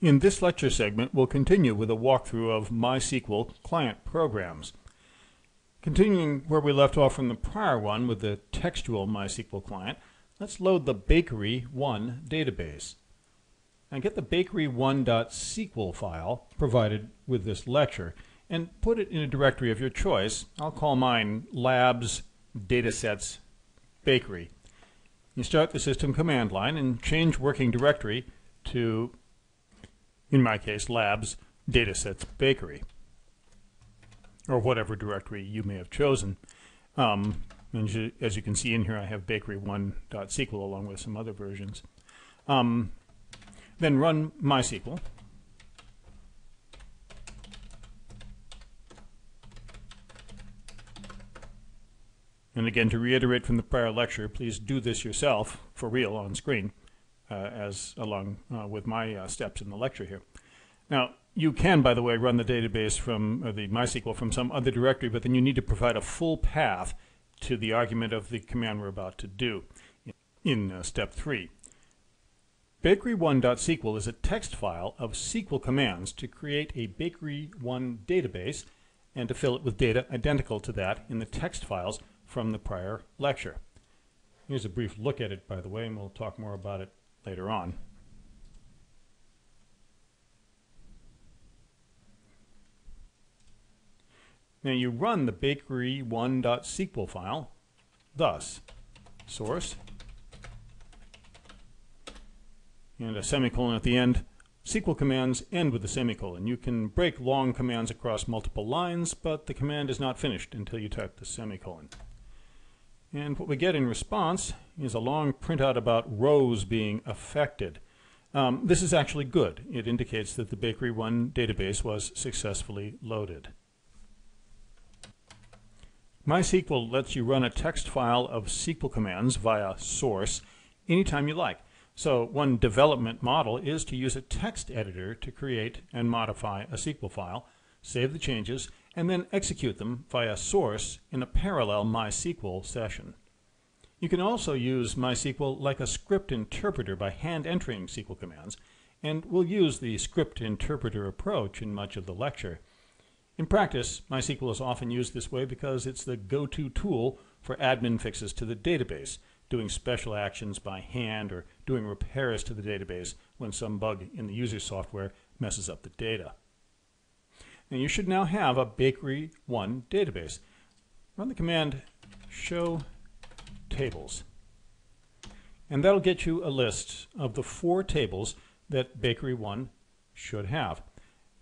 In this lecture segment, we'll continue with a walkthrough of MySQL client programs. Continuing where we left off from the prior one with the textual MySQL client, let's load the bakery1 database. And get the bakery1.sql file provided with this lecture and put it in a directory of your choice. I'll call mine labs datasets bakery. You start the system command line and change working directory to, in my case, labs datasets bakery, or whatever directory you may have chosen. And as you can see in here, I have bakery1.sql along with some other versions. Then run MySQL. And again, to reiterate from the prior lecture, please do this yourself for real on screen, along with my steps in the lecture here. Now, you can, by the way, run the database from the MySQL from some other directory, but then you need to provide a full path to the argument of the command we're about to do in step 3. Bakery1.sql is a text file of SQL commands to create a Bakery1 database and to fill it with data identical to that in the text files from the prior lecture. Here's a brief look at it, by the way, and we'll talk more about it later on. Now you run the bakery1.sql file thus: source and a semicolon at the end. SQL commands end with a semicolon. You can break long commands across multiple lines, but the command is not finished until you type the semicolon. And what we get in response is a long printout about rows being affected. This is actually good. It indicates that the Bakery1 database was successfully loaded. MySQL lets you run a text file of SQL commands via source anytime you like. So one development model is to use a text editor to create and modify a SQL file, save the changes, and then execute them via source in a parallel MySQL session. You can also use MySQL like a script interpreter by hand entering SQL commands, and we'll use the script interpreter approach in much of the lecture. In practice, MySQL is often used this way because it's the go-to tool for admin fixes to the database, doing special actions by hand or doing repairs to the database when some bug in the user software messes up the data. And you should now have a Bakery1 database. Run the command show tables, and that'll get you a list of the 4 tables that Bakery1 should have,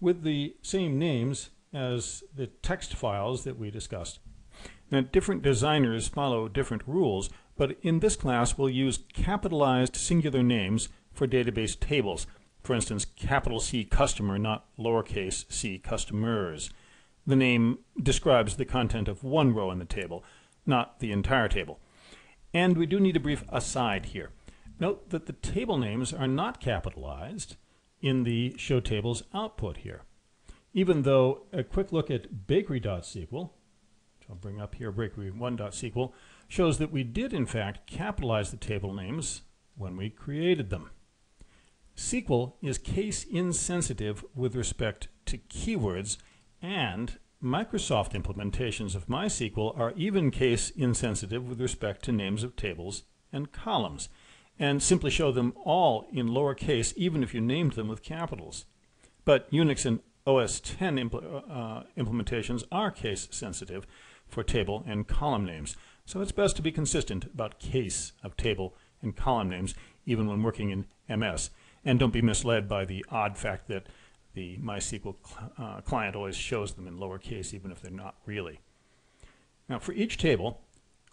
with the same names as the text files that we discussed. Now, different designers follow different rules, but in this class we'll use capitalized singular names for database tables. For instance, capital C customer, not lowercase c customers. The name describes the content of one row in the table, not the entire table. And we do need a brief aside here. Note that the table names are not capitalized in the show tables output here, even though a quick look at bakery.sql, which I'll bring up here, bakery1.sql, shows that we did in fact capitalize the table names when we created them. SQL is case insensitive with respect to keywords, and Microsoft implementations of MySQL are even case insensitive with respect to names of tables and columns, and simply show them all in lowercase even if you named them with capitals. But Unix and OS X implementations are case sensitive for table and column names, so it's best to be consistent about case of table and column names even when working in MS. And don't be misled by the odd fact that the MySQL client always shows them in lowercase even if they're not really. Now for each table,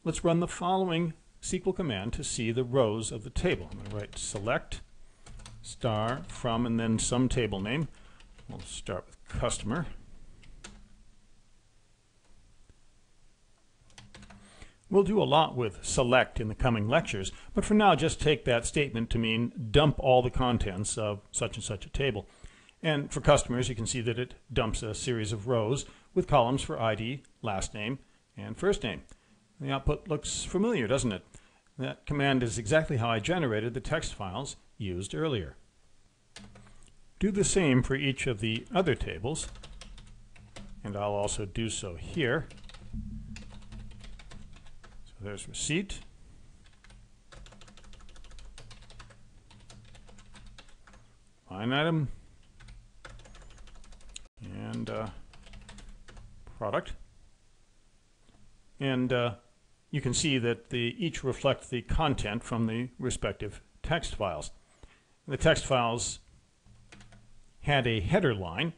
let's run the following SQL command to see the rows of the table. I'm going to write select star from and then some table name. We'll start with customer. We'll do a lot with select in the coming lectures, but for now just take that statement to mean dump all the contents of such and such a table. And for customers, you can see that it dumps a series of rows with columns for ID, last name, and first name. The output looks familiar, doesn't it? That command is exactly how I generated the text files used earlier. do the same for each of the other tables, and I'll also do so here. So there's receipt, line item, and product. And you can see that they each reflect the content from the respective text files. The text files had a header line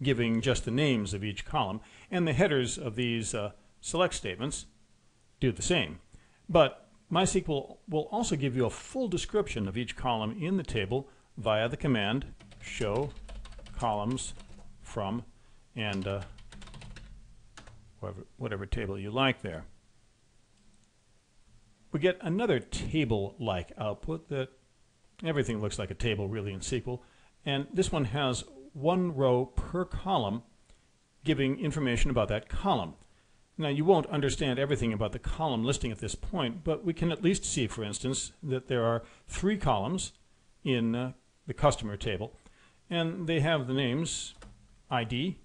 giving just the names of each column, and the headers of these select statements do the same. But MySQL will also give you a full description of each column in the table via the command show columns from and whatever table you like there. We get another table-like output that everything looks like a table really in SQL, and this one has one row per column giving information about that column. Now you won't understand everything about the column listing at this point, but we can at least see, for instance, that there are 3 columns in the customer table, and they have the names ID,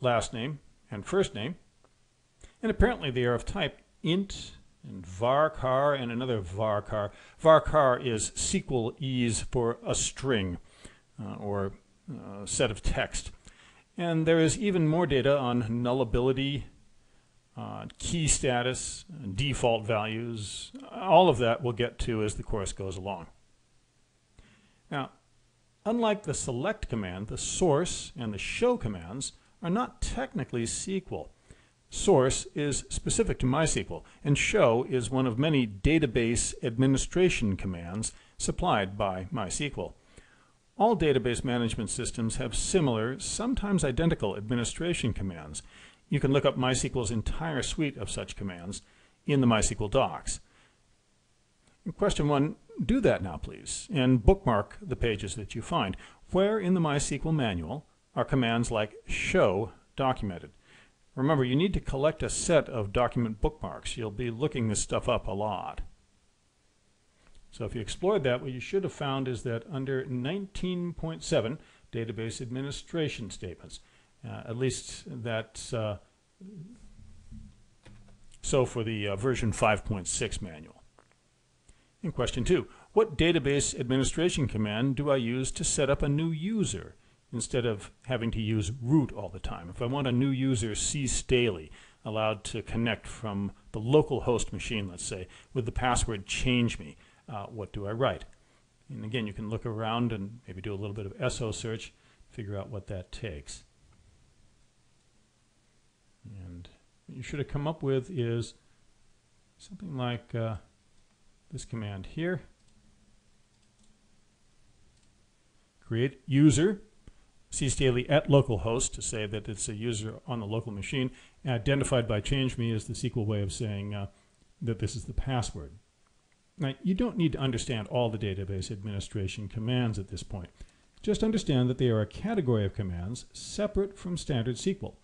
last name, and first name, and apparently they are of type int and varchar and another varchar. Varchar is SQLese for a string or set of text. And there is even more data on nullability, key status, default values. All of that we'll get to as the course goes along. Now, unlike the select command, the source and the show commands are not technically SQL. Source is specific to MySQL, and show is one of many database administration commands supplied by MySQL. All database management systems have similar, sometimes identical administration commands. You can look up MySQL's entire suite of such commands in the MySQL docs. Question 1, do that now please, and bookmark the pages that you find. Where in the MySQL manual are commands like show documented? Remember, you need to collect a set of document bookmarks. You'll be looking this stuff up a lot. So if you explored that, what you should have found is that under 19.7, database administration statements, at least that's so for the version 5.6 manual. In question 2, what database administration command do I use to set up a new user instead of having to use root all the time? If I want a new user daily allowed to connect from the local host machine, let's say, with the password change me, what do I write? And again, you can look around and maybe do a little bit of SO search, figure out what that takes. And what you should have come up with is something like this command here. Create user daily at localhost to say that it's a user on the local machine, identified by change me as the SQL way of saying that this is the password. Now, you don't need to understand all the database administration commands at this point. Just understand that they are a category of commands separate from standard SQL,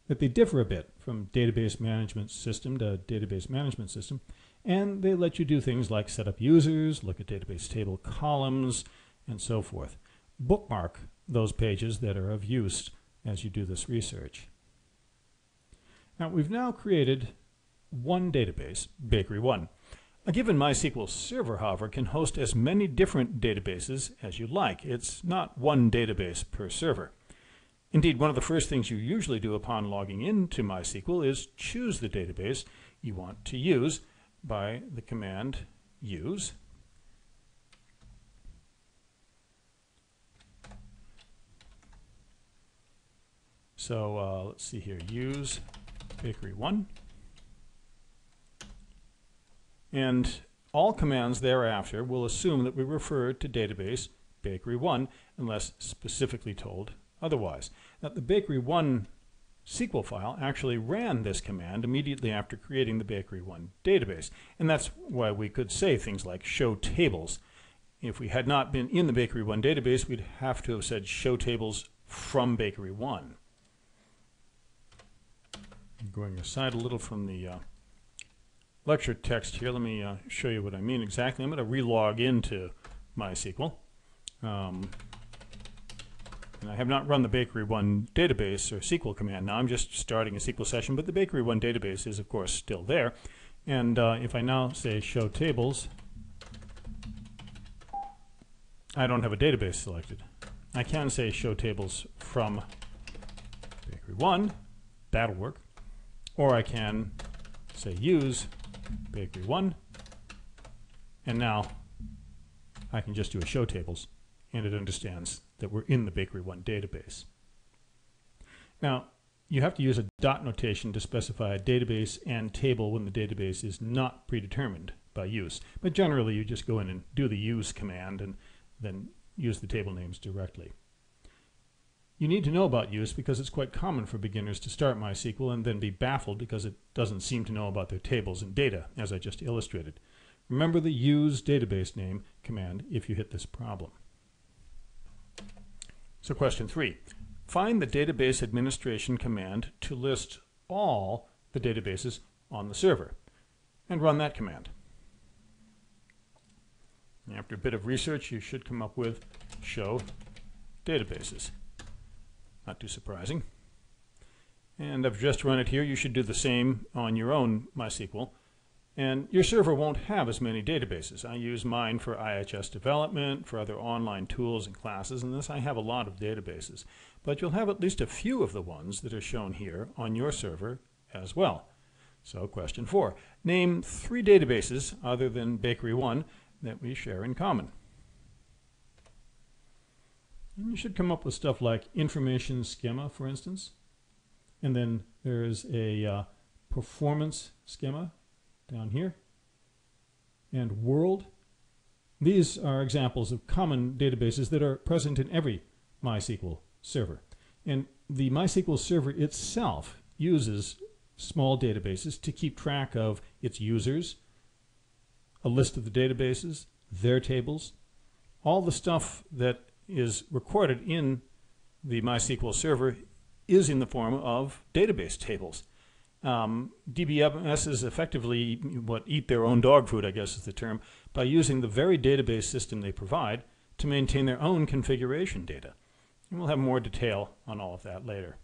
that they differ a bit from database management system to database management system, and they let you do things like set up users, look at database table columns, and so forth. Bookmark those pages that are of use as you do this research. Now, we've now created one database, Bakery1. A given MySQL server, however, can host as many different databases as you like. It's not one database per server. Indeed, one of the first things you usually do upon logging into MySQL is choose the database you want to use by the command use. So let's see here, use Bakery1. And all commands thereafter will assume that we refer to database Bakery1 unless specifically told otherwise. Now, the Bakery1 SQL file actually ran this command immediately after creating the Bakery1 database. And that's why we could say things like show tables. If we had not been in the Bakery1 database, we'd have to have said show tables from Bakery1. Going aside a little from the lecture text here, let me show you what I mean exactly. I'm going to relog into MySQL. And I have not run the Bakery1 database or SQL command. Now I'm just starting a SQL session, but the Bakery1 database is, of course, still there. And if I now say show tables, I don't have a database selected. I can say show tables from Bakery1. That'll work. Or I can say use Bakery1. And now I can just do a show tables, and it understands that we're in the Bakery1 database. Now, you have to use a dot notation to specify a database and table when the database is not predetermined by use. But generally, you just go in and do the use command and then use the table names directly. You need to know about use because it's quite common for beginners to start MySQL and then be baffled because it doesn't seem to know about their tables and data, as I just illustrated. Remember the use database name command if you hit this problem. So question 3. Find the database administration command to list all the databases on the server and run that command. After a bit of research, you should come up with show databases. Not too surprising. And I've just run it here. You should do the same on your own MySQL. And your server won't have as many databases. I use mine for IHS development, for other online tools and classes, and thus I have a lot of databases. But you'll have at least a few of the ones that are shown here on your server as well. So question 4. Name 3 databases other than Bakery1 that we share in common. And you should come up with stuff like information schema, for instance. And then there's a performance schema down here, and world. These are examples of common databases that are present in every MySQL server. And the MySQL server itself uses small databases to keep track of its users, a list of the databases, their tables. All the stuff that is recorded in the MySQL server is in the form of database tables. DBMSs effectively eat their own dog food, I guess is the term, by using the very database system they provide to maintain their own configuration data. And we'll have more detail on all of that later.